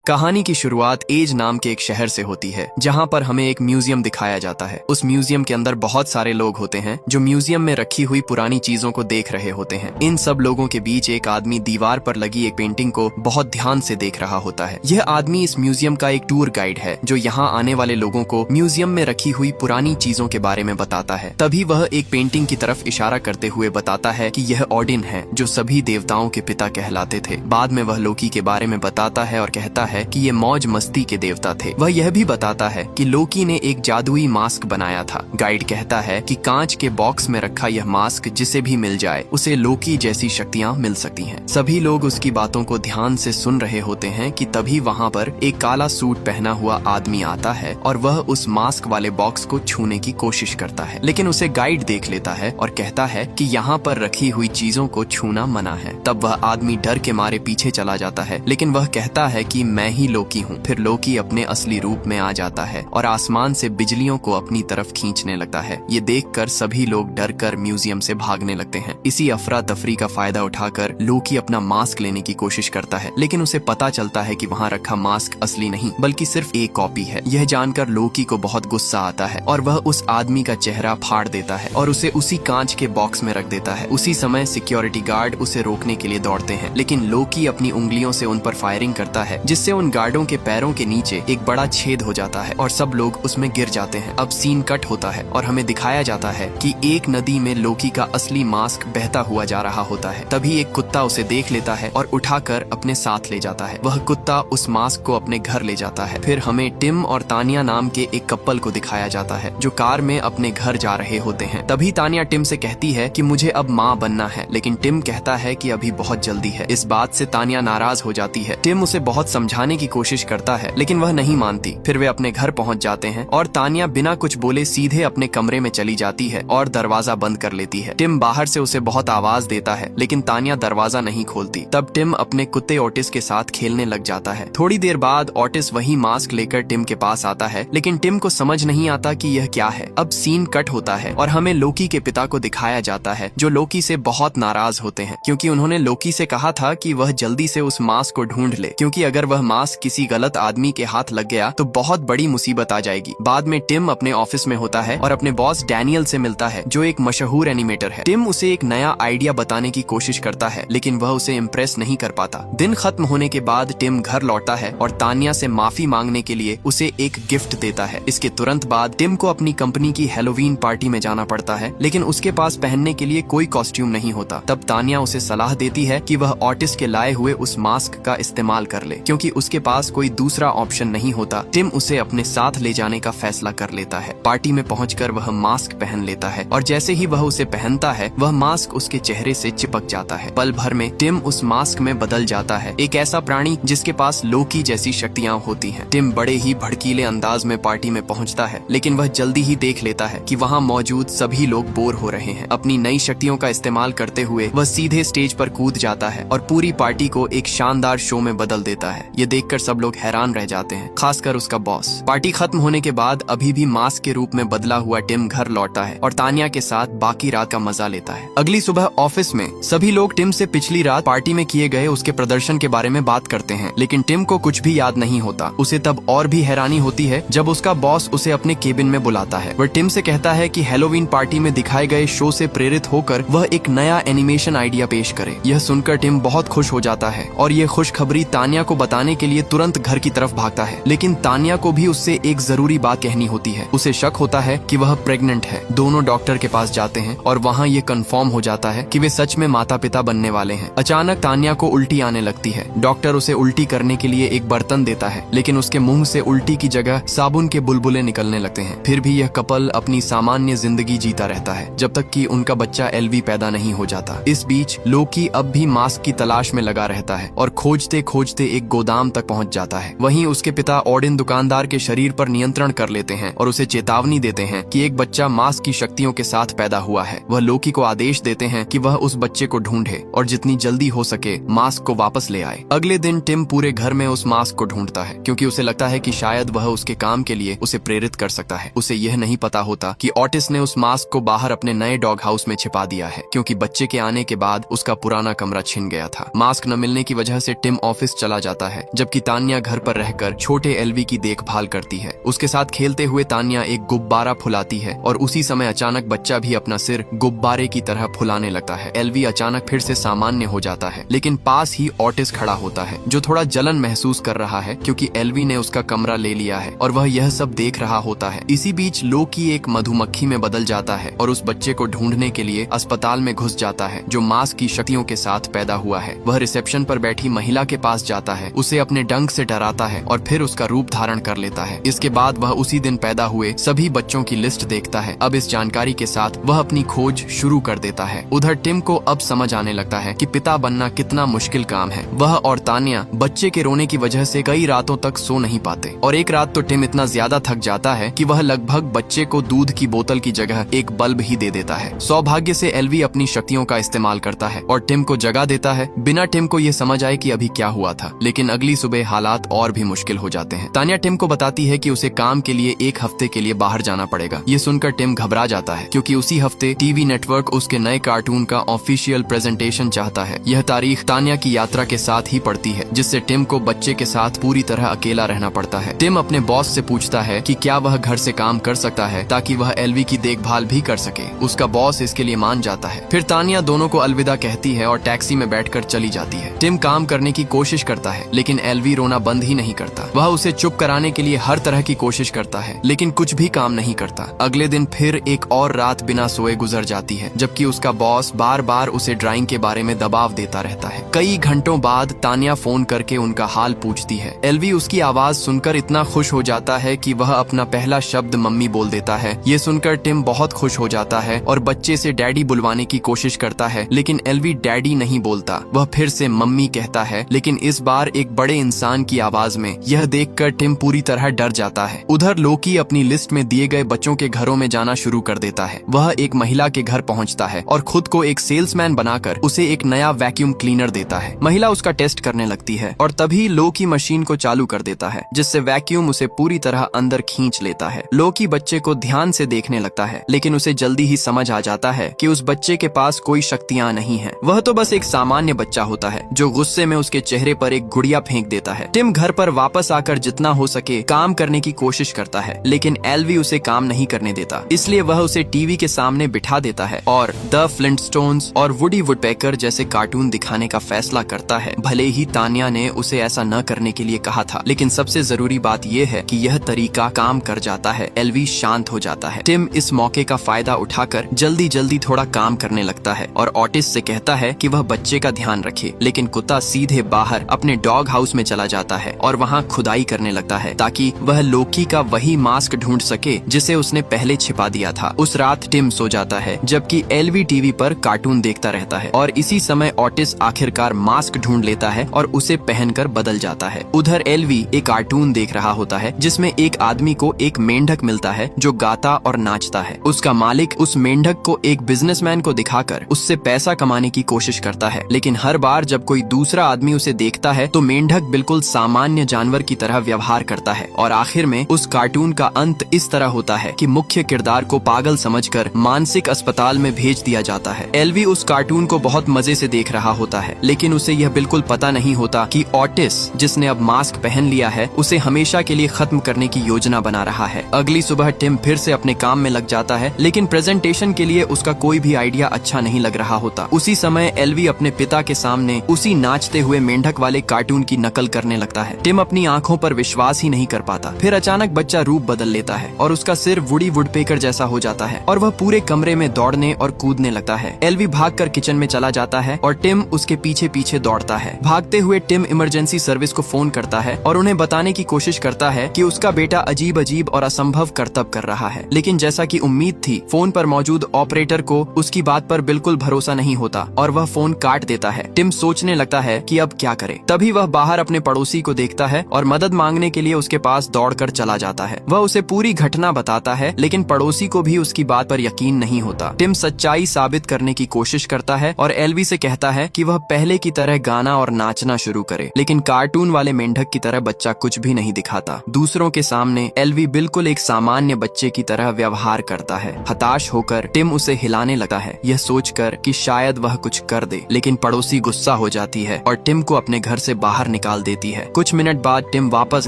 कहानी की शुरुआत एज नाम के एक शहर से होती है, जहां पर हमें एक म्यूजियम दिखाया जाता है। उस म्यूजियम के अंदर बहुत सारे लोग होते हैं जो म्यूजियम में रखी हुई पुरानी चीजों को देख रहे होते हैं। इन सब लोगों के बीच एक आदमी दीवार पर लगी एक पेंटिंग को बहुत ध्यान से देख रहा होता है। यह आदमी इस म्यूजियम का एक टूर गाइड है जो यहाँ आने वाले लोगों को म्यूजियम में रखी हुई पुरानी चीजों के बारे में बताता है। तभी वह एक पेंटिंग की तरफ इशारा करते हुए बताता है कि यह ओडिन है, जो सभी देवताओं के पिता कहलाते थे। बाद में वह लोकी के बारे में बताता है और कहता है कि ये मौज मस्ती के देवता थे। वह यह भी बताता है कि लोकी ने एक जादुई मास्क बनाया था। गाइड कहता है कि कांच के बॉक्स में रखा यह मास्क जिसे भी मिल जाए उसे लोकी जैसी शक्तियां मिल सकती हैं। सभी लोग उसकी बातों को ध्यान से सुन रहे होते हैं कि तभी वहाँ पर एक काला सूट पहना हुआ आदमी आता है और वह उस मास्क वाले बॉक्स को छूने की कोशिश करता है, लेकिन उसे गाइड देख लेता है और कहता है कि यहाँ पर रखी हुई चीजों को छूना मना है। तब वह आदमी डर के मारे पीछे चला जाता है, लेकिन वह कहता है कि मैं ही लोकी हूँ। फिर लोकी अपने असली रूप में आ जाता है और आसमान से बिजलियों को अपनी तरफ खींचने लगता है। ये देखकर सभी लोग डर कर म्यूजियम से भागने लगते हैं। इसी अफरा तफरी का फायदा उठाकर लोकी अपना मास्क लेने की कोशिश करता है, लेकिन उसे पता चलता है कि वहाँ रखा मास्क असली नहीं बल्कि सिर्फ एक कॉपी है। यह जानकर लोकी को बहुत गुस्सा आता है और वह उस आदमी का चेहरा फाड़ देता है और उसे उसी कांच के बॉक्स में रख देता है। उसी समय सिक्योरिटी गार्ड उसे रोकने के लिए दौड़ते हैं, लेकिन लोकी अपनी उंगलियों से उन पर फायरिंग करता है, जिससे उन गार्डों के पैरों के नीचे एक बड़ा छेद हो जाता है और सब लोग उसमें गिर जाते हैं। अब सीन कट होता है और हमें दिखाया जाता है कि एक नदी में लोकी का असली मास्क बहता हुआ जा रहा होता है। तभी एक कुत्ता उसे देख लेता है और उठाकर अपने साथ ले जाता है। वह कुत्ता उस मास्क को अपने घर ले जाता है। फिर हमें टिम और तानिया नाम के एक कपल को दिखाया जाता है जो कार में अपने घर जा रहे होते हैं। तभी तानिया टिम से कहती है कि मुझे अब माँ बनना है, लेकिन टिम कहता है कि अभी बहुत जल्दी है। इस बात से तानिया नाराज हो जाती है। टिम उसे बहुत समझाने की कोशिश करता है, लेकिन वह नहीं मानती। फिर वे अपने घर पहुंच जाते हैं और तानिया बिना कुछ बोले सीधे अपने कमरे में चली जाती है और दरवाजा बंद कर लेती है। टिम बाहर से उसे बहुत आवाज देता है, लेकिन तानिया दरवाजा नहीं खोलती। तब टिम अपने कुत्ते ओटिस के साथ खेलने लग जाता है। थोड़ी देर बाद ओटिस वही मास्क लेकर टिम के पास आता है, लेकिन टिम को समझ नहीं आता कि यह क्या है। अब सीन कट होता है और हमें लोकी के पिता को दिखाया जाता है, जो लोकी से बहुत नाराज होते हैं क्योंकि उन्होंने लोकी से कहा था कि वह जल्दी से उस मास्क को ढूंढ ले, क्योंकि अगर वह मास्क किसी गलत आदमी के हाथ लग गया तो बहुत बड़ी मुसीबत आ जाएगी। बाद में टिम अपने ऑफिस में होता है और अपने बॉस डैनियल से मिलता है, जो एक मशहूर एनिमेटर है। टिम उसे एक नया आइडिया बताने की कोशिश करता है, लेकिन वह उसे इम्प्रेस नहीं कर पाता। दिन खत्म होने के बाद टिम घर लौटता है और तानिया से माफी मांगने के लिए उसे एक गिफ्ट देता है। इसके तुरंत बाद टिम को अपनी कंपनी की हैलोवीन पार्टी में जाना पड़ता है, लेकिन उसके पास पहनने के लिए कोई कॉस्ट्यूम नहीं होता। तब तानिया उसे सलाह देती है कि वह ऑटिस के लाए हुए उस मास्क का इस्तेमाल कर ले, क्योंकि उसके पास कोई दूसरा ऑप्शन नहीं होता। टिम उसे अपने साथ ले जाने का फैसला कर लेता है। पार्टी में पहुंचकर वह मास्क पहन लेता है और जैसे ही वह उसे पहनता है वह मास्क उसके चेहरे से चिपक जाता है। पल भर में टिम उस मास्क में बदल जाता है, एक ऐसा प्राणी जिसके पास लोकी जैसी शक्तियां होती हैं। टिम बड़े ही भड़कीले अंदाज में पार्टी में पहुंचता है, लेकिन वह जल्दी ही देख लेता है कि वहां मौजूद सभी लोग बोर हो रहे हैं। अपनी नई शक्तियों का इस्तेमाल करते हुए वह सीधे स्टेज पर कूद जाता है और पूरी पार्टी को एक शानदार शो में बदल देता है। ये देखकर सब लोग हैरान रह जाते हैं, खासकर उसका बॉस। पार्टी खत्म होने के बाद अभी भी मास्क के रूप में बदला हुआ टिम घर लौटता है और तानिया के साथ बाकी रात का मजा लेता है। अगली सुबह ऑफिस में सभी लोग टिम से पिछली रात पार्टी में किए गए उसके प्रदर्शन के बारे में बात करते हैं, लेकिन टिम को कुछ भी याद नहीं होता। उसे तब और भी हैरानी होती है जब उसका बॉस उसे अपने केबिन में बुलाता है। वह टिम से कहता है कि हैलोवीन पार्टी में दिखाए गए शो से प्रेरित होकर वह एक नया एनिमेशन आइडिया पेश करे। यह सुनकर टिम बहुत खुश हो जाता है और ये खुशखबरी तानिया को बताने के लिए तुरंत घर की तरफ भागता है, लेकिन तानिया को भी उससे एक जरूरी बात कहनी होती है। उसे शक होता है कि वह प्रेग्नेंट है। दोनों डॉक्टर के पास जाते हैं और वहाँ ये कंफर्म हो जाता है कि वे सच में माता पिता बनने वाले हैं। अचानक तानिया को उल्टी आने लगती है। डॉक्टर उसे उल्टी करने के लिए एक बर्तन देता है, लेकिन उसके मुंह से उल्टी की जगह साबुन के बुलबुले निकलने लगते हैं। फिर भी यह कपल अपनी सामान्य जिंदगी जीता रहता है जब तक कि उनका बच्चा एलवी पैदा नहीं हो जाता। इस बीच लोकी अब भी मास्क की तलाश में लगा रहता है और खोजते खोजते एक गोदाम तक पहुंच जाता है। वहीं उसके पिता ओडिन दुकानदार के शरीर पर नियंत्रण कर लेते हैं और उसे चेतावनी देते हैं कि एक बच्चा मास्क की शक्तियों के साथ पैदा हुआ है। वह लोकी को आदेश देते हैं कि वह उस बच्चे को ढूंढे और जितनी जल्दी हो सके मास्क को वापस ले आए। अगले दिन टिम पूरे घर में उस मास्क को ढूंढता है, क्योंकि उसे लगता है कि शायद वह उसके काम के लिए उसे प्रेरित कर सकता है। उसे यह नहीं पता होता कि ओटिस ने उस मास्क को बाहर अपने नए डॉग हाउस में छिपा दिया है, क्योंकि बच्चे के आने के बाद उसका पुराना कमरा छिन गया था। मास्क न मिलने की वजह से टिम ऑफिस चला जाता है, जबकि तान्या घर पर रहकर छोटे एलवी की देखभाल करती है। उसके साथ खेलते हुए तान्या एक गुब्बारा फुलाती है और उसी समय अचानक बच्चा भी अपना सिर गुब्बारे की तरह फुलाने लगता है। एलवी अचानक फिर से सामान्य हो जाता है, लेकिन पास ही ऑटिस खड़ा होता है जो थोड़ा जलन महसूस कर रहा है क्योंकि एलवी ने उसका कमरा ले लिया है और वह यह सब देख रहा होता है। इसी बीच लोकी एक मधुमक्खी में बदल जाता है और उस बच्चे को ढूंढने के लिए अस्पताल में घुस जाता है जो मास्क की शक्तियों के साथ पैदा हुआ है। वह रिसेप्शन पर बैठी महिला के पास जाता है, उसे अपने डंक से डराता है और फिर उसका रूप धारण कर लेता है। इसके बाद वह उसी दिन पैदा हुए सभी बच्चों की लिस्ट देखता है। अब इस जानकारी के साथ वह अपनी खोज शुरू कर देता है। उधर टिम को अब समझ आने लगता है कि पिता बनना कितना मुश्किल काम है। वह और तान्या बच्चे के रोने की वजह से कई रातों तक सो नहीं पाते और एक रात तो टिम इतना ज्यादा थक जाता है कि वह लगभग बच्चे को दूध की बोतल की जगह एक बल्ब ही दे देता है। सौभाग्य से एलवी अपनी शक्तियों का इस्तेमाल करता है और टिम को जगा देता है बिना टिम को ये समझ आए कि अभी क्या हुआ था। लेकिन अगली सुबह हालात और भी मुश्किल हो जाते हैं। तान्या टिम को बताती है कि उसे काम के लिए एक हफ्ते के लिए बाहर जाना पड़ेगा। ये सुनकर टिम घबरा जाता है क्योंकि उसी हफ्ते टीवी नेटवर्क उसके नए कार्टून का ऑफिशियल प्रेजेंटेशन चाहता है। यह तारीख तान्या की यात्रा के साथ ही पड़ती है, जिससे टिम को बच्चे के साथ पूरी तरह अकेला रहना पड़ता है। टिम अपने बॉस से पूछता है कि क्या वह घर से काम कर सकता है ताकि वह एलवी की देखभाल भी कर सके। उसका बॉस इसके लिए मान जाता है। फिर तान्या दोनों को अलविदा कहती है और टैक्सी में बैठकर चली जाती है। टिम काम करने की कोशिश करता है, लेकिन एलवी रोना बंद ही नहीं करता। वह उसे चुप कराने के लिए हर तरह की कोशिश करता है, लेकिन कुछ भी काम नहीं करता। अगले दिन फिर एक और रात बिना सोए गुजर जाती है, जबकि उसका बॉस बार बार उसे ड्राइंग के बारे में दबाव देता रहता है। कई घंटों बाद तान्या फोन करके उनका हाल पूछती है। एलवी उसकी आवाज सुनकर इतना खुश हो जाता है कि वह अपना पहला शब्द मम्मी बोल देता है। ये सुनकर टिम बहुत खुश हो जाता है और बच्चे से डैडी बुलवाने की कोशिश करता है, लेकिन एलवी डैडी नहीं बोलता। वह फिर से मम्मी कहता है, लेकिन इस बार एक बड़े इंसान की आवाज में। यह देखकर टिम पूरी तरह डर जाता है। उधर लोकी अपनी लिस्ट में दिए गए बच्चों के घरों में जाना शुरू कर देता है। वह एक महिला के घर पहुंचता है और खुद को एक सेल्समैन बनाकर उसे एक नया वैक्यूम क्लीनर देता है। महिला उसका टेस्ट करने लगती है और तभी लोकी मशीन को चालू कर देता है, जिससे वैक्यूम उसे पूरी तरह अंदर खींच लेता है। लोकी बच्चे को ध्यान से देखने लगता है, लेकिन उसे जल्दी ही समझ आ जाता है कि उस बच्चे के पास कोई शक्तियां नहीं है। वह तो बस एक सामान्य बच्चा होता है जो गुस्से में उसके चेहरे पर एक गुड़िया फेंक देता है। टिम घर पर वापस आकर जितना हो सके काम करने की कोशिश करता है, लेकिन एलवी उसे काम नहीं करने देता। इसलिए वह उसे टीवी के सामने बिठा देता है और द फ्लिंटस्टोन्स और वुडी वुडपेकर जैसे कार्टून दिखाने का फैसला करता है। भले ही तान्या ने उसे ऐसा न करने के लिए कहा था, लेकिन सबसे जरूरी बात यह है कि यह तरीका काम कर जाता है। एलवी शांत हो जाता है। टिम इस मौके का फायदा उठाकर जल्दी जल्दी थोड़ा काम करने लगता है और ऑटिस से कहता है कि वह बच्चे का ध्यान रखे, लेकिन कुत्ता सीधे बाहर अपने डॉग हाउस में चला जाता है और वहाँ खुदाई करने लगता है ताकि वह लोकी का वही मास्क ढूंढ सके जिसे उसने पहले छिपा दिया था। उस रात टिम सो जाता है, जबकि एलवी टीवी पर कार्टून देखता रहता है और इसी समय ऑटिस आखिरकार मास्क ढूंढ लेता है और उसे पहनकर बदल जाता है। उधर एलवी एक कार्टून देख रहा होता है जिसमें एक आदमी को एक मेंढक मिलता है जो गाता और नाचता है। उसका मालिक उस मेंढक को एक बिजनेसमैन को दिखाकर उससे पैसा कमाने की कोशिश करता है, लेकिन हर बार जब कोई दूसरा आदमी उसे देखता है तो मेंढक बिल्कुल सामान्य जानवर की तरह व्यवहार करता है और आखिर में उस कार्टून का अंत इस तरह होता है कि मुख्य किरदार को पागल समझकर मानसिक अस्पताल में भेज दिया जाता है। एलवी उस कार्टून को बहुत मजे से देख रहा होता है, लेकिन उसे यह बिल्कुल पता नहीं होता कि ऑटिस, जिसने अब मास्क पहन लिया है, उसे हमेशा के लिए खत्म करने की योजना बना रहा है। अगली सुबह टिम फिर से अपने काम में लग जाता है, लेकिन प्रेजेंटेशन के लिए उसका कोई भी आइडिया अच्छा नहीं लग रहा होता। उसी समय एलवी अपने पिता के सामने उसी नाचते हुए मेंढक वाले कार्टून की नकल करने लगता है। टिम अपनी आंखों पर विश्वास ही नहीं कर पाता। फिर अचानक बच्चा रूप बदल लेता है और उसका सिर वुडी वुडपेकर जैसा हो जाता है और वह पूरे कमरे में दौड़ने और कूदने लगता है। एलवी भागकर किचन में चला जाता है और टिम उसके पीछे पीछे दौड़ता है। भागते हुए टिम इमरजेंसी सर्विस को फोन करता है और उन्हें बताने की कोशिश करता है कि उसका बेटा अजीब अजीब और असंभव करतब कर रहा है, लेकिन जैसा कि उम्मीद थी, फोन पर मौजूद ऑपरेटर को उसकी बात पर बिल्कुल भरोसा नहीं होता और वह फोन काट देता है। टिम सोचने लगता है कि अब क्या करे। तभी वह बाहर अपने पड़ोसी को देखता है और मदद मांगने के लिए उसके पास दौड़कर चला जाता है। वह उसे पूरी घटना बताता है, लेकिन पड़ोसी को भी उसकी बात पर यकीन नहीं होता। टिम सच्चाई साबित करने की कोशिश करता है और एलवी से कहता है कि वह पहले की तरह गाना और नाचना शुरू करे, लेकिन कार्टून वाले मेंढक की तरह बच्चा कुछ भी नहीं दिखाता। दूसरों के सामने एलवी बिल्कुल एक सामान्य बच्चे की तरह व्यवहार करता है। हताश होकर टिम उसे हिलाने लगता है, यह सोचकर कि शायद वह कुछ कर दे, लेकिन पड़ोसी गुस्सा हो जाती है और टिम को अपने घर से बाहर निकाल देती है। कुछ मिनट बाद टिम वापस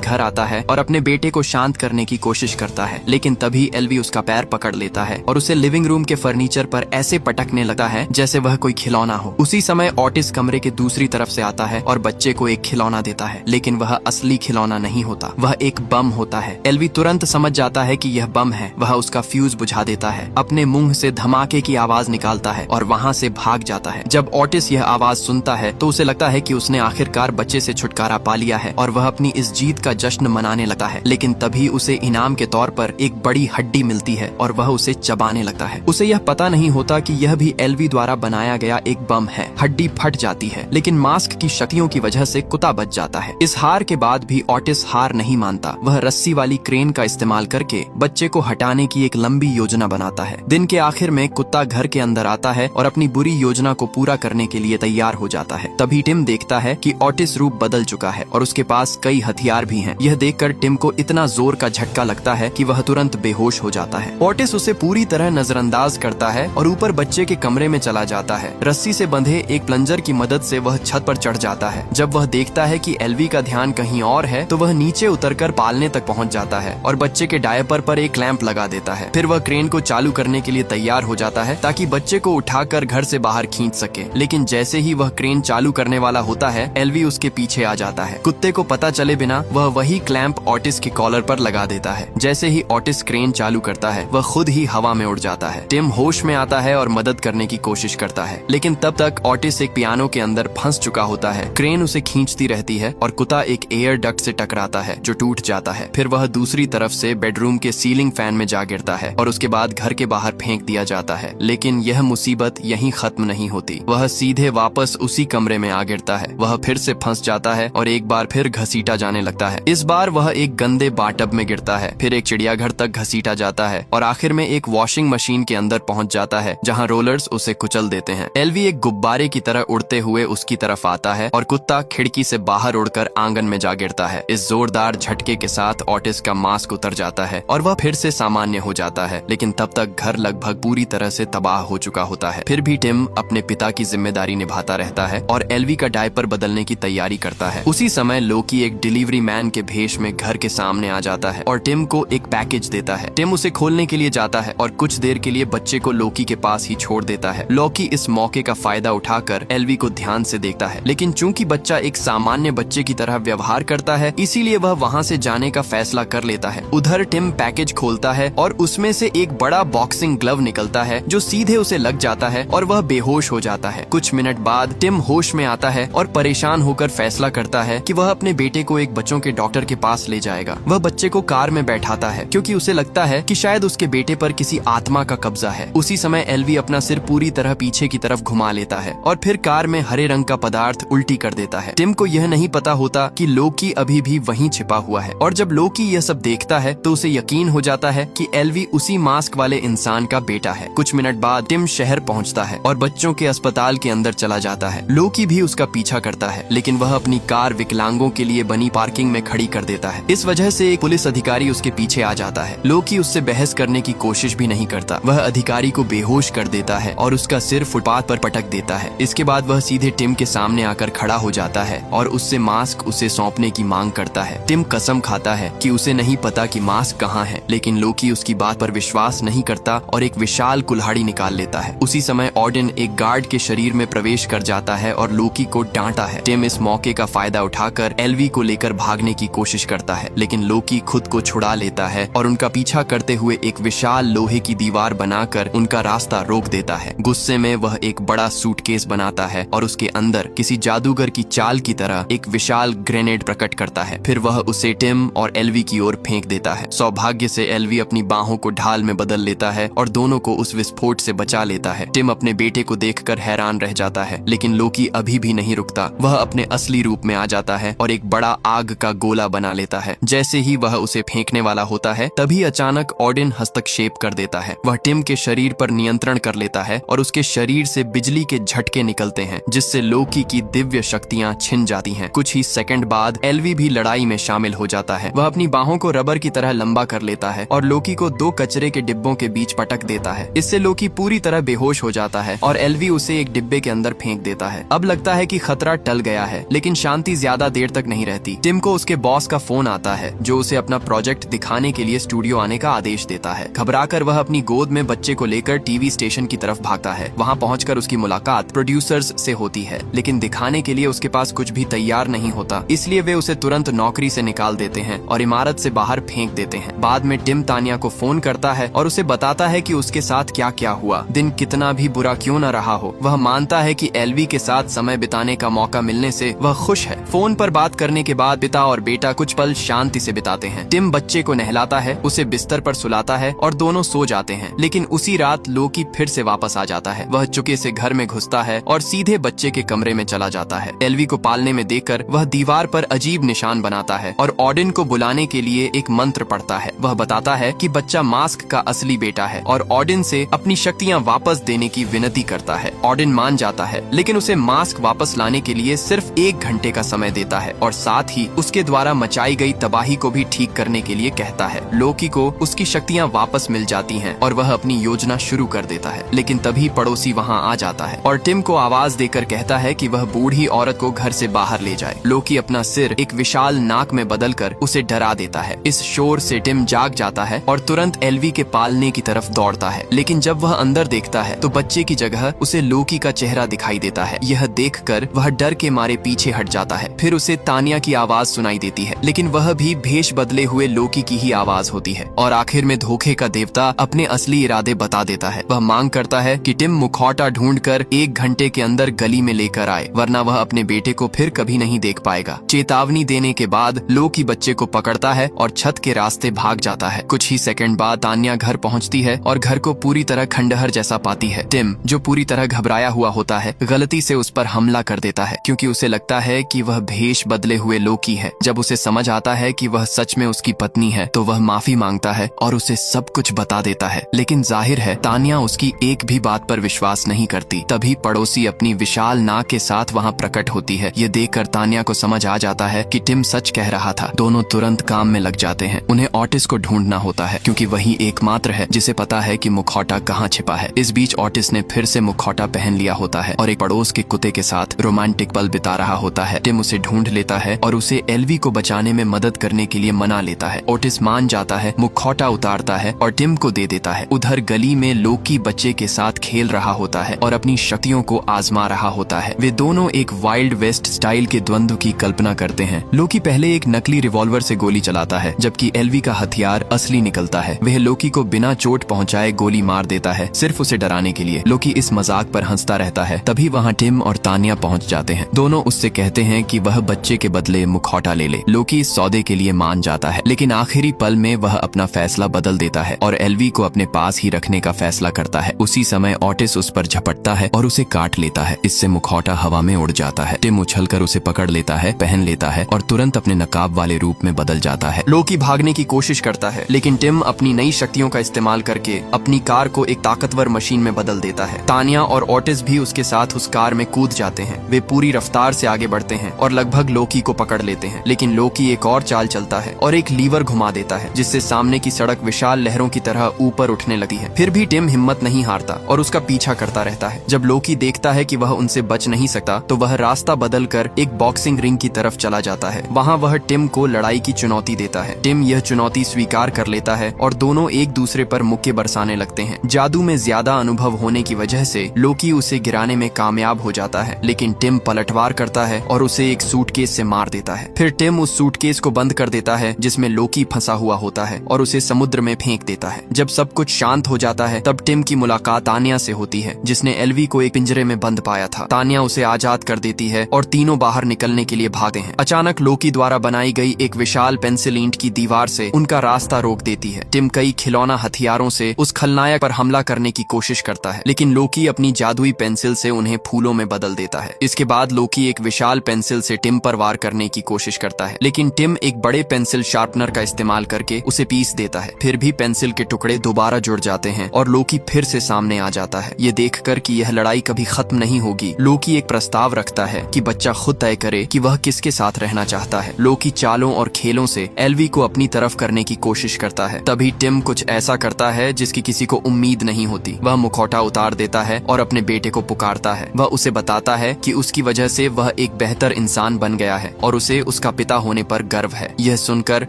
घर आता है और अपने बेटे को शांत करने की कोशिश करता है, लेकिन तभी एल्वी उसका पैर पकड़ लेता है और उसे लिविंग रूम के फर्नीचर पर ऐसे पटकने लगता है जैसे वह कोई खिलौना हो। उसी समय ऑटिस कमरे के दूसरी तरफ से आता है और बच्चे को एक खिलौना देता है, लेकिन वह असली खिलौना नहीं होता, वह एक बम होता है। एल्वी तुरंत समझ जाता है कि यह बम है। वह उसका फ्यूज बुझा देता है, अपने मुंह से धमाके की आवाज निकालता है और वहाँ से भाग जाता है। जब ऑटिस यह आवाज सुनता है तो उसे लगता है कि उसने आखिरकार बच्चे से छुटकारा पा लिया है और वह अपनी इस जीत का जश्न मनाने लगता है। लेकिन तभी उसे इनाम के तौर पर एक बड़ी हड्डी मिलती है और वह उसे चबाने लगता है। उसे यह पता नहीं होता कि यह भी एल्वी द्वारा बनाया गया एक बम है। हड्डी फट जाती है, लेकिन मास्क की शक्तियों की वजह से कुत्ता बच जाता है। इस हार के बाद भी ऑटिस हार नहीं मानता। वह रस्सी वाली क्रेन का इस्तेमाल करके बच्चे को हटाने की एक लंबी योजना बनाता है। दिन के आखिर में कुत्ता घर के अंदर आता है और अपनी बुरी योजना को पूरा करने के लिए तैयार हो जाता है। तभी टिम देखता है कि ऑटिस रूप बदल चुका है और उसके पास कई हथियार भी हैं। यह देखकर टिम को इतना जोर का झटका लगता है कि वह तुरंत बेहोश हो जाता है। ऑटिस उसे पूरी तरह नजरअंदाज करता है और ऊपर बच्चे के कमरे में चला जाता है। रस्सी से बंधे एक प्लंजर की मदद से वह छत पर चढ़ जाता है। जब वह देखता है कि एल्वी का ध्यान कहीं और है तो वह नीचे उतरकर पालने तक पहुंच जाता है और बच्चे के डायपर पर एक लैंप लगा देता है। फिर वह क्रेन को चालू करने के लिए तैयार हो जाता है ताकि बच्चे को उठाकर घर से बाहर खींच सके। लेकिन जैसे ही वह क्रेन चालू करने वाला होता है, एल्वी उसके पीछे आ जाता है। कुत्ते को पता चले बिना वह वही क्लैंप ऑटिस के कॉलर पर लगा देता है। जैसे ही ऑटिस क्रेन चालू करता है, वह खुद ही हवा में उड़ जाता है। टिम होश में आता है और मदद करने की कोशिश करता है, लेकिन तब तक ऑटिस एक पियानो के अंदर फंस चुका होता है। क्रेन उसे खींचती रहती है और कुत्ता एक एयर डक्ट से टकराता है जो टूट जाता है। फिर वह दूसरी तरफ से बेडरूम के सीलिंग फैन में जा गिरता है और उसके बाद घर के बाहर फेंक दिया जाता है। लेकिन यह मुसीबत यहीं खत्म नहीं होती। वह सीधे वापस उसी कमरे में आ गिरता है। वह फिर से फंस जाता है और एक बार फिर घसीटा जाने लगता है। इस बार वह एक गंदे बाटब में गिरता है, फिर एक चिड़ियाघर तक घसीटा जाता है और आखिर में एक वॉशिंग मशीन के अंदर पहुंच जाता है जहां रोलर्स उसे कुचल देते हैं। एल्वी एक गुब्बारे की तरह उड़ते हुए उसकी तरफ आता है और कुत्ता खिड़की से बाहर उड़कर आंगन में जा गिरता है। इस जोरदार झटके के साथ ऑटिस का मास्क उतर जाता है और वह फिर से सामान्य हो जाता है, लेकिन तब तक घर लगभग पूरी तरह से तबाह हो चुका होता है। फिर भी टिम अपने पिता की जिम्मेदारी निभाता रहता है और एल्वी का डायपर बदलने की तैयारी करता है। उसी समय लोकी एक डिलीवरी मैन के भेष में घर के सामने आ जाता है और टिम को एक पैकेज देता है। टिम उसे खोलने के लिए जाता है और कुछ देर के लिए बच्चे को लोकी के पास ही छोड़ देता है। लोकी इस मौके का फायदा उठाकर एल्वी को ध्यान से देखता है, लेकिन चूंकि बच्चा एक सामान्य बच्चे की तरह व्यवहार करता है, इसीलिए वह वहाँ से जाने का फैसला कर लेता है। उधर टिम पैकेज खोलता है और उसमें से एक बड़ा बॉक्सिंग ग्लव निकलता है जो सीधे उसे लग जाता है और वह बेहोश हो जाता है। कुछ मिनट बाद टिम होश में आता है और परेशान होकर फैसला करता है कि वह अपने बेटे को एक बच्चों के डॉक्टर के पास ले जाएगा। वह बच्चे को कार में बैठाता है क्योंकि उसे लगता है कि शायद उसके बेटे पर किसी आत्मा का कब्जा है। उसी समय एल्वी अपना सिर पूरी तरह पीछे की तरफ घुमा लेता है और फिर कार में हरे रंग का पदार्थ उल्टी कर देता है। टिम को यह नहीं पता होता कि लोकी अभी भी वहीं छिपा हुआ है और जब लोकी यह सब देखता है तो उसे यकीन हो जाता है कि एल्वी उसी मास्क वाले इंसान का बेटा है। कुछ मिनट बाद टिम शहर पहुंचता है और बच्चों के अस्पताल के अंदर चला जाता है। लोकी भी उसका पीछा करता है, लेकिन वह अपनी कार विकलांगों के लिए बनी पार्किंग में खड़ी कर देता है। इस वजह से एक पुलिस अधिकारी उसके पीछे आ जाता है। लोकी उससे बहस करने की कोशिश भी नहीं करता। वह अधिकारी को बेहोश कर देता है और उसका सिर फुटपाथ पर पटक देता है। इसके बाद वह सीधे टिम के सामने आकर खड़ा हो जाता है और उससे मास्क उसे सौंपने की मांग करता है। टिम कसम खाता है कि उसे नहीं पता कि मास्क कहाँ है, लेकिन लोकी उसकी बात पर विश्वास नहीं करता और एक विशाल कुल्हाड़ी निकाल लेता है। उसी समय ऑडिन एक गार्ड के शरीर में प्रवेश कर जाता है और लोकी को डांटा है। टिम इस मौके का फायदा उठाकर एल्वी को लेकर भागने की कोशिश करता है, लेकिन लोकी खुद को छुड़ा लेता है और उनका पीछा करते हुए एक विशाल लोहे की दीवार बनाकर उनका रास्ता रोक देता है। गुस्से में वह एक बड़ा सूटकेस बनाता है और उसके अंदर किसी जादूगर की चाल की तरह एक विशाल ग्रेनेड प्रकट करता है। फिर वह उसे टिम और एल्वी की ओर फेंक देता है। सौभाग्य से एल्वी अपनी बाहों को ढाल में बदल लेता है और दोनों को उस विस्फोट से बचा लेता है। टिम अपने बेटे को देखकर हैरान रह जाता है, लेकिन लोकी अभी भी नहीं रुकता। वह अपने असली रूप में आ जाता है और एक बड़ा आग का गोला बना लेता है। जैसे ही वह उसे फेंकने वाला होता है, तभी अचानक ऑडिन हस्तक्षेप कर देता है। वह टिम के शरीर पर नियंत्रण कर लेता है और उसके शरीर से बिजली के झटके निकलते हैं, जिससे लोकी की दिव्य शक्तियां छिन जाती हैं। कुछ ही सेकंड बाद एल्वी भी लड़ाई में शामिल हो जाता है। वह अपनी बाहों को रबर की तरह लंबा कर लेता है और लोकी को 2 कचरे के डिब्बों के बीच पटक देता है। इससे लोकी पूरी तरह बेहोश हो जाता है और एल्वी उसे एक डिब्बे के अंदर फेंक देता है। अब लगता है कि खतरा टल गया है, लेकिन शांति ज्यादा देर तक नहीं रहती। टिम को उसके बॉस का फोन आता है जो उसे अपना प्रोजेक्ट दिखाने के लिए स्टूडियो आने का आदेश देता है। घबराकर वह अपनी गोद में बच्चे को लेकर टीवी स्टेशन की तरफ भागता है। वहाँ पहुंचकर उसकी मुलाकात प्रोड्यूसर्स से होती है, लेकिन दिखाने के लिए उसके पास कुछ भी तैयार नहीं होता, इसलिए वे उसे तुरंत नौकरी से निकाल देते हैं और इमारत से बाहर फेंक देते हैं। बाद में टिम तानिया को फोन करता है और उसे बताता है कि उसके साथ क्या क्या हुआ। दिन कितना भी बुरा क्यों न रहा हो, वह मानता है कि एल्वी के साथ समय बिताने का मौका मिलने से वह खुश है। फोन पर बात करने के बाद पिता और बेटा कुछ पल शांति से बिताते हैं। टिम बच्चे को नहलाता है, उसे बिस्तर पर सुलाता है और दोनों सो जाते हैं। लेकिन उसी रात लोकी फिर से वापस आ जाता है। वह चुके से घर में घुसता है और सीधे बच्चे के कमरे में चला जाता है। एल्वी को पालने में देखकर वह दीवार पर अजीब निशान बनाता है और ऑडिन को बुलाने के लिए एक मंत्र पढ़ता है। वह बताता है कि बच्चा मास्क का असली बेटा है और ऑडिन से अपनी शक्तियाँ वापस देने की विनती करता है। ऑडिन मान जाता है, लेकिन उसे मास्क वापस लाने के लिए सिर्फ 1 घंटे का समय देता है और साथ ही उसके द्वारा मचाई गई तबाही को भी ठीक करने के लिए कहता है। लोकी को उसकी शक्तियाँ वापस मिल जाती हैं और वह अपनी योजना शुरू कर देता है। लेकिन तभी पड़ोसी वहाँ आ जाता है और टिम को आवाज देकर कहता है कि वह बूढ़ी औरत को घर से बाहर ले जाए। लोकी अपना सिर एक विशाल नाक में बदलकर उसे डरा देता है। इस शोर से टिम जाग जाता है और तुरंत एल्वी के पालने की तरफ दौड़ता है। लेकिन जब वह अंदर देखता है तो बच्चे की जगह उसे लोकी का चेहरा दिखाई देता है। यह देखकर वह डर के मारे पीछे हट जाता है। फिर उसे तानिया की आवाज सुनाई देती है, लेकिन वह भी भेष बदले हुए लोकी की ही आवाज होती है। और आखिर में धोखे का देवता अपने असली इरादे बता देता है। वह मांग करता है कि टिम मुखौटा ढूंढकर 1 घंटे के अंदर गली में लेकर आए, वरना वह अपने बेटे को फिर कभी नहीं देख पाएगा। चेतावनी देने के बाद लोकी बच्चे को पकड़ता है और छत के रास्ते भाग जाता है। कुछ ही सेकंड बाद तानिया घर पहुंचती है और घर को पूरी तरह खंडहर जैसा पाती है। टिम, जो पूरी तरह घबराया हुआ होता है, गलती से उस पर हमला कर देता है क्योंकि उसे लगता है कि वह भेष बदले हुए लोकी है। जब उसे समझ आता है कि वह सच में उसकी पत्नी है तो वह माफी मांगता है और उसे सब कुछ बता देता है। लेकिन जाहिर है तानिया उसकी एक भी बात पर विश्वास नहीं करती। तभी पड़ोसी अपनी विशाल नाक के साथ वहाँ प्रकट होती है। ये देखकर तानिया को समझ आ जाता है कि टिम सच कह रहा था। दोनों तुरंत काम में लग जाते हैं। उन्हें ऑटिस को ढूंढना होता है क्योंकि वही एकमात्र है जिसे पता है कि मुखौटा कहाँ छिपा है। इस बीच ऑटिस ने फिर से मुखौटा पहन लिया होता है और एक पड़ोस के कुत्ते के साथ रोमांटिक पल बिता रहा होता है। टिम उसे ढूंढ लेता है और उसे एल्वी को बचाने में मदद करने के लिए मना लेता है। ऑटिस मान जाता है, मुखौटा उतारता है और टिम को दे देता है। उधर गली में लोकी बच्चे के साथ खेल रहा होता है और अपनी शक्तियों को आजमा रहा होता है। वे दोनों एक वाइल्ड वेस्ट स्टाइल के द्वंद्व की कल्पना करते हैं। लोकी पहले एक नकली रिवॉल्वर से गोली चलाता है, जबकि एल्वी का हथियार असली निकलता है। वह लोकी को बिना चोट पहुंचाए गोली मार देता है, सिर्फ उसे डराने के लिए। लोकी इस मजाक पर हंसता रहता है। तभी वहाँ टिम और तानिया पहुंच जाते हैं। दोनों उससे कहते हैं कि वह बच्चे के बदले मुखौटा ले ले। लोकी इस सौदे के लिए मान जाता है, लेकिन आखिरी पल में वह अपना फैसला बदल देता है और एल्वी को अपने पास ही रखने का फैसला करता है। उसी समय ऑटिस उस पर झपटता है और उसे काट लेता है। इससे मुखौटा हवा में उड़ जाता है। टिम उछलकर उसे पकड़ लेता है, पहन लेता है और तुरंत अपने नकाब वाले रूप में बदल जाता है। लोकी भागने की कोशिश करता है, लेकिन टिम अपनी नई शक्तियों का इस्तेमाल करके अपनी कार को एक ताकतवर मशीन में बदल देता है। तानिया और ऑटिस भी उसके साथ उस कार में कूद जाते हैं। वे पूरी रफ्तार से आगे बढ़ते हैं और लगभग लोकी को पकड़ लेते हैं, लेकिन लोकी एक और चाल चलता है और एक लीवर घुमा देता है, जिससे सामने की सड़क विशाल लहरों की तरह ऊपर उठने लगती है। फिर भी टिम हिम्मत नहीं हारता और उसका पीछा करता रहता है। जब लोकी देखता है कि वह उनसे बच नहीं सकता तो वह रास्ता बदलकर एक बॉक्सिंग रिंग की तरफ चला जाता है। वहाँ वह टिम को लड़ाई की चुनौती देता है। टिम यह चुनौती स्वीकार कर लेता है और दोनों एक दूसरे पर मुक्के बरसाने लगते हैं। जादू में ज्यादा अनुभव होने की वजह से लोकी उसे गिराने में कामयाब हो जाता है, लेकिन टिम पलटवार करता है और उसे एक सूटकेस से मार देता है। फिर टिम उस सूटकेस को बंद कर देता है जिसमें लोकी फंसा हुआ होता है और उसे समुद्र में फेंक देता है। जब सब कुछ शांत हो जाता है तब टिम की मुलाकात तानिया से होती है, जिसने एल्वी को एक पिंजरे में बंद पाया था। तानिया उसे आजाद कर देती है और तीनों बाहर निकलने के लिए भागते हैं। अचानक लोकी द्वारा बनाई गई एक विशाल पेंसिल ईंट की दीवार से उनका रास्ता रोक देती है। टिम कई खिलौना हथियारों से उस खलनायक पर हमला करने की कोशिश करता है, लेकिन लोकी अपनी जादुई पेंसिल से उन्हें फूलों में बदल देता है। इसके बाद लोकी एक विशाल पेंसिल से टिम पर वार करने की कोशिश करता है, लेकिन टिम एक बड़े पेंसिल शार्पनर का इस्तेमाल करके उसे पीस देता है। फिर भी पेंसिल के टुकड़े दोबारा जुड़ जाते हैं और लोकी फिर से सामने आ जाता है। ये देखकर कि यह लड़ाई कभी खत्म नहीं होगी, लोकी एक प्रस्ताव रखता है कि बच्चा खुद तय करे कि वह किसके साथ रहना चाहता है। लोकी चालों और खेलों से एल्वी को अपनी तरफ करने की कोशिश करता है। तभी टिम कुछ ऐसा करता है जिसकी किसी को उम्मीद नहीं होती। वह मुखौटा उतार देता है और अपने बेटे को पुकारता है। वह उसे बताता है कि उसकी वजह से वह एक बेहतर इंसान बन गया है और उसे उसका पिता होने पर गर्व है। यह सुनकर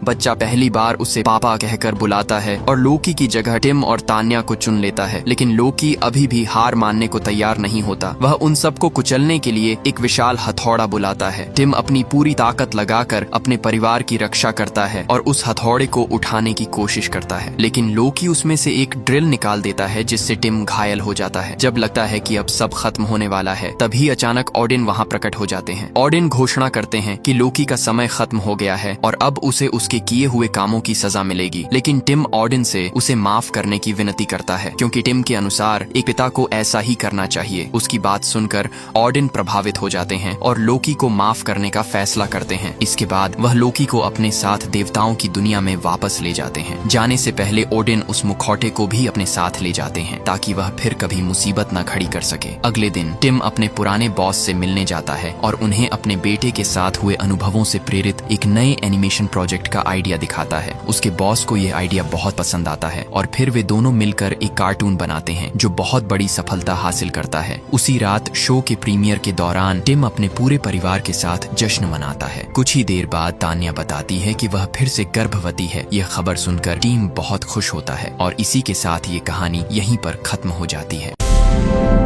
बच्चा पहली बार उसे पापा कहकर बुलाता है और लोकी की जगह टिम और तान्या को चुन लेता है। लेकिन लोकी अभी भी हार मानने को तैयार नहीं होता। वह उन सबको कुचलने के लिए एक विशाल हथौड़ा बुलाता है। टिम अपनी पूरी ताकत लगाकर अपने परिवार की रक्षा करता है और उस हथौड़े को उठाने की कोशिश करता है, लेकिन लोकी उसमें से एक ड्रिल निकाल देता है जिससे टिम घायल हो जाता है। जब लगता है कि अब सब खत्म होने वाला है, तभी अचानक ओडिन वहां प्रकट हो जाते हैं। ओडिन घोषणा करते हैं कि लोकी का समय खत्म हो गया है और अब उसे उसके किए हुए कामों की सजा मिलेगी। लेकिन टिम ओडिन से उसे माफ करने की विनती करता है, क्योंकि टिम के अनुसार एक पिता को ऐसा ही करना चाहिए। उसकी बात सुनकर ओडिन प्रभावित हो जाते हैं और लोकी को माफ करने का फैसला करते हैं। इसके बाद वह लोकी को अपने साथ देवताओं की दुनिया में वापस ले जाते हैं। जाने से पहले ओडिन उस मुखौटे को भी अपने साथ ले जाते हैं ताकि वह फिर कभी मुसीबत न खड़ी कर सके। अगले दिन टिम अपने पुराने बॉस से मिलने जाता है और उन्हें अपने बेटे के साथ हुए अनुभवों से प्रेरित एक नए एनिमेशन प्रोजेक्ट का आइडिया दिखाता है। उसके बॉस को यह आइडिया बहुत पसंद आता है और फिर वे दोनों मिलकर एक कार्टून बनाते हैं जो बहुत बड़ी सफलता हासिल करता है। उसी रात शो के प्रीमियर के दौरान टिम अपने पूरे परिवार के साथ जश्न मनाता है। कुछ ही देर बाद तान्या बताती है कि वह फिर से गर्भवती है। यह खबर सुनकर टीम बहुत खुश होता है और इसी के साथ ये कहानी यहीं पर खत्म हो जाती है।